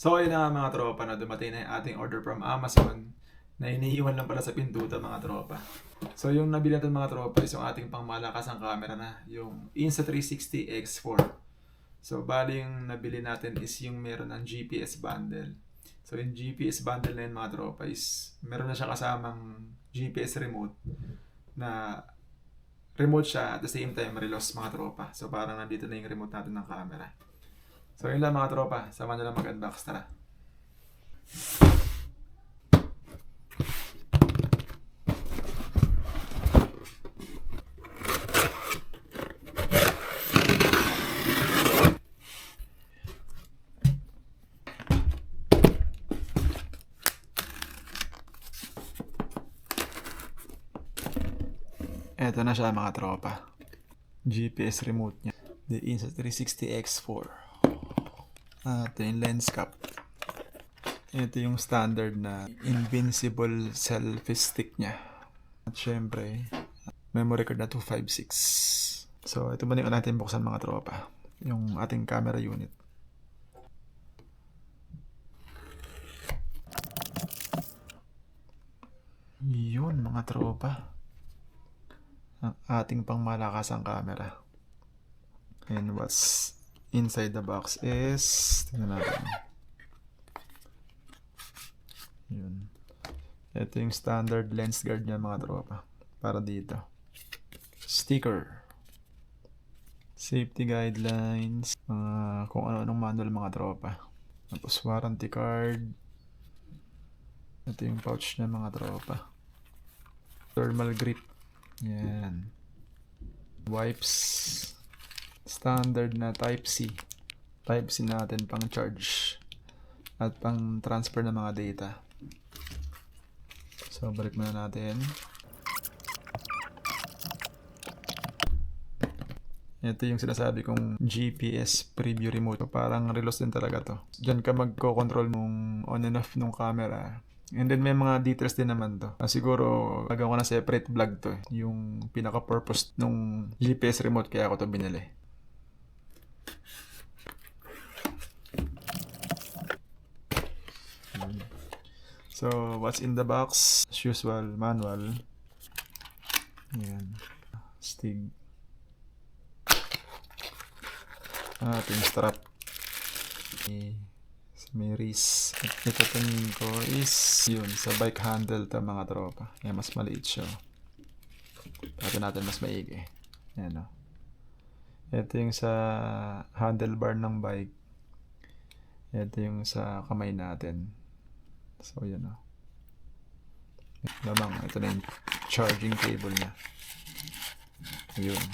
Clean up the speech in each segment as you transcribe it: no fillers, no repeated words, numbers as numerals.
So ayun na nga mga tropa na dumating na yung ating order from Amazon na iniiwan lang pala sa pintutan mga tropa. So yung nabili natin mga tropa is yung ating pangmalakasang camera na, yung Insta360 X4. So bali yung nabili natin is yung meron ng GPS bundle. So yung GPS bundle na yun mga tropa is meron na siya kasamang GPS remote na remote siya at the same time relos mga tropa. So parang nandito na yung remote natin ng camera. So yun lang mga tropa, sama na lang mag-unbox, tara. Eto na siya mga tropa. GPS remote niya. The Insta360 X4. Ito yung lens cap. Ito yung standard na invincible selfie stick niya. At syempre, memory card na 256. So ito muna yung natin buksan mga tropa. Yung ating camera unit. Yun mga tropa. Ang ating pangmalakasang camera. And what's inside the box is, tingnan natin. Yun. Ito yung standard lens guard niya mga tropa. Para dito. Sticker. Safety guidelines. Kung ano-anong manual mga tropa. Tapos warranty card. Ito yung pouch niya mga tropa. Thermal grip. Yan. Wipes. Standard na Type-C. Type-C natin pang charge. At pang transfer ng mga data. So, balik muna natin. Ito yung sinasabi kong GPS preview remote. So, parang relos din talaga to. Diyan ka magko-control nung on and off nung camera. And then may mga details din naman to. Siguro gagawin ko na separate vlog to. Yung pinaka-purpose nung GPS remote kaya ako to binili. So, what's in the box? As usual, manual. Ayan. Stig. Ito yung strap. May wrist. At itatanong ko is yun, sa bike handle to mga tropa. Ayan, mas maliit siya. Pati natin mas maigi. Ayan o. Ito yung sa handlebar ng bike. Ito yung sa kamay natin. So, yun o. Lamang, ito na yung charging cable niya. Ayun.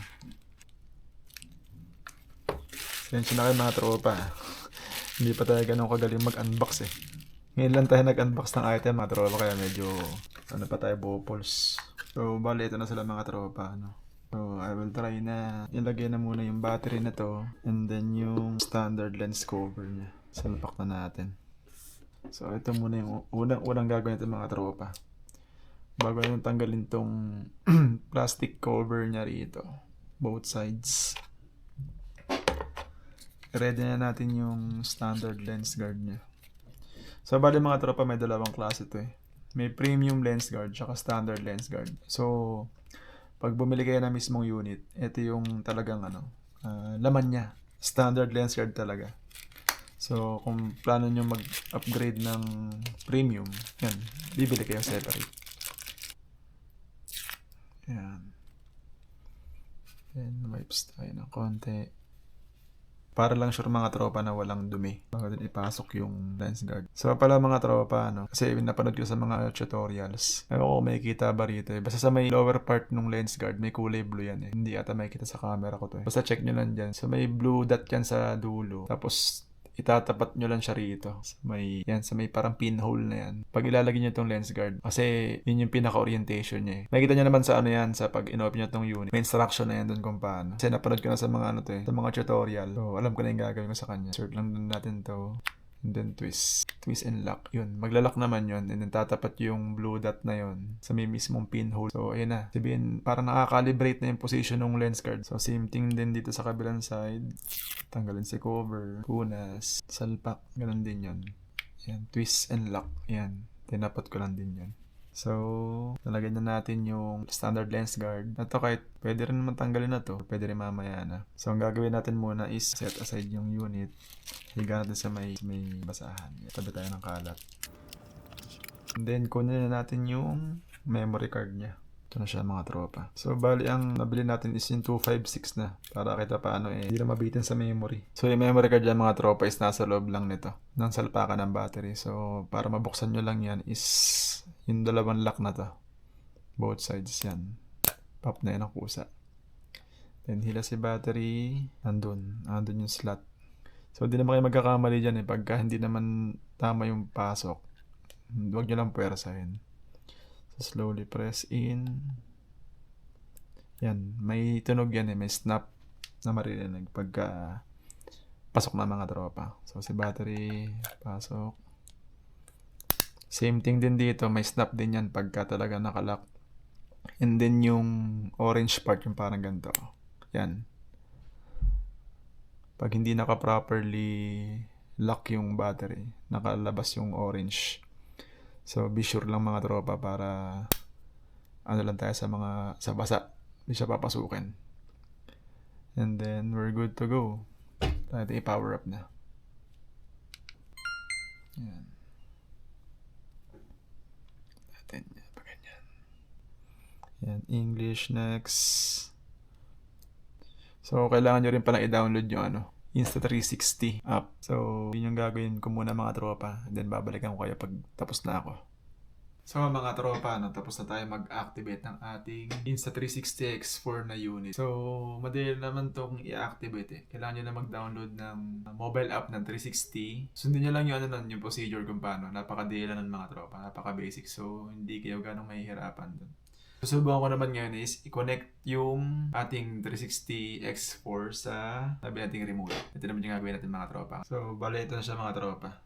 Sensya na kayo mga tropa. Hindi pa tayo ganun kagaling mag-unbox eh. Ngayon lang tayo nag-unbox ng item mga tropa, kaya medyo ano pa tayo, bopals. So, bali ito na sila mga tropa. So, I will try na ilagay na muna yung battery na to and then yung standard lens cover niya. Salpak na natin. So, ito muna yung unang gagawin ito mga tropa. Bago yung tanggalin tong plastic cover niya rito. Both sides. Ready na natin yung standard lens guard niya. So, bali mga tropa, may dalawang klase ito eh. May premium lens guard, tsaka standard lens guard. So, pag bumili kayo na mismong unit, ito yung talagang laman niya. Standard lens guard talaga. So, kung plano nyo mag-upgrade ng premium, yan, bibili kayo separate. Yan. Yan, wipes tayo ng konti. Para lang sure mga tropa na walang dumi bago din ipasok yung lens guard. So pala mga tropa, kasi napanood ko sa mga tutorials. Ewan ko makikita ba rito eh. Basta sa may lower part ng lens guard, may kulay blue yan eh. Hindi ata makikita sa camera ko to eh. Basta check nyo lang dyan. So may blue dot yan sa dulo. Tapos itatapat nyo lang siya rito. Sa may parang pinhole na yan. Pag ilalagay nyo itong lens guard, kasi yun yung pinaka-orientation niya eh. Nakikita nyo naman sa yan, sa pag in-open nyo itong unit. May instruction na yan dun kung paano. Kasi napanood ko na sa mga sa mga tutorial. So, alam ko na yung gagawin ko sa kanya. Insert lang dun natin to. And then twist. Twist and lock. Yun. Maglalak naman yun. And then tatapat yung blue dot na yun sa may mismong pinhole. So, ayun na. Sabihin, parang nakakalibrate na yung position ng lens guard. So, same thing din dito sa kabilang side. Tanggalin si cover. Punas. Salpak. Ganun din yun. Yan, twist and lock. Yan, tinapot ko lang din yan. So, nalagyan na natin yung standard lens guard. Ito kahit pwede rin naman tanggalin na to. Pwede rin mamaya na. So, ang gagawin natin muna is set aside yung unit. Higa natin sa may basahan. Tabi tayo ng kalat. And then, kunin na natin yung memory card niya. Ito na siya mga tropa. So, bali ang nabili natin is yung 256 na. Para kita paano hindi na mabitin sa memory. So, yung memory card dyan mga tropa is nasa loob lang nito. Ng salpakan ng battery. So, para mabuksan nyo lang yan is yung dalawang lock na to. Both sides yan. Pop na yan ang kusa. Then, hila si battery. Andun yung slot. So, di naman kayo magkakamali dyan Pagka hindi naman tama yung pasok, huwag nyo lang puwersahin. So, slowly press in. Yan. May tunog yan May snap na maririnig pagka pasok na mga tropa. So, si battery, pasok. Same thing din dito. May snap din yan pagka talaga nakalock. And then yung orange part, yung parang ganito. Yan. Pag hindi naka-properly lock yung battery, nakalabas yung orange. So, be sure lang mga tropa para ano lang tayo sa basa. Hindi siya papasukin. And then, we're good to go. Tayo i-power up na. Yan. Natin yan. Paganyan. Yan. English next. So, kailangan nyo rin palang i-download yung Insta360 app. So, yun yung gagawin ko muna mga tropa. And then, babalikan ko kayo pag tapos na ako. So mga tropa, tapos na tayo mag-activate ng ating Insta360 X4 na unit. So, madali naman itong i-activate Kailangan nyo na mag-download ng mobile app ng 360. Sundin nyo lang yung procedure kung paano. Napakadali lang ng mga tropa, napaka-basic. So, hindi kayo ganong mahihirapan dun. Susubukan ko naman ngayon is i-connect yung ating 360 X4 sa tabi nating remote. Ito naman yung gagawin natin mga tropa. So, bale ito na siya mga tropa.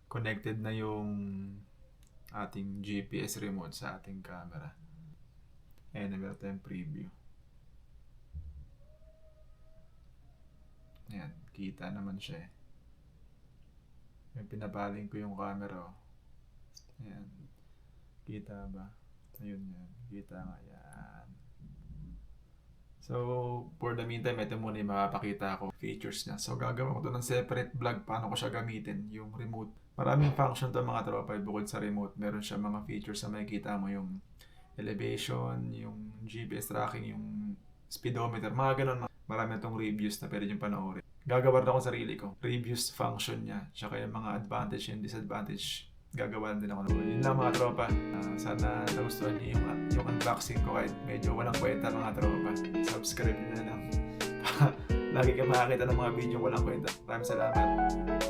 Connected na yung ating GPS remote sa ating camera. Ayan, meron tayong preview. Ayan, kita naman siya Ayan, pinapaling ko yung camera Ayan, kita ba? Ayun yan, kita nga yan. So, for the meantime, ito muna yung makapakita ko features niya. So, gagawin ko ito ng separate vlog paano ko siya gamitin, yung remote. Maraming function to mga tropa bukod sa remote. Meron siya mga features na makikita mo yung elevation, yung GPS tracking, yung speedometer, mga ganun. Marami itong reviews na pwede yung panoorin. Gagawa rin ako sarili ko. Reviews function niya, tsaka yung mga advantage and disadvantage. Gagawa din ako. Yun lang mga tropa. Sana nagustuhan niyo yung unboxing ko kahit medyo walang kwenta mga tropa. Subscribe na lang. Lagi ka makakita ng mga video walang kwenta. Maraming salamat.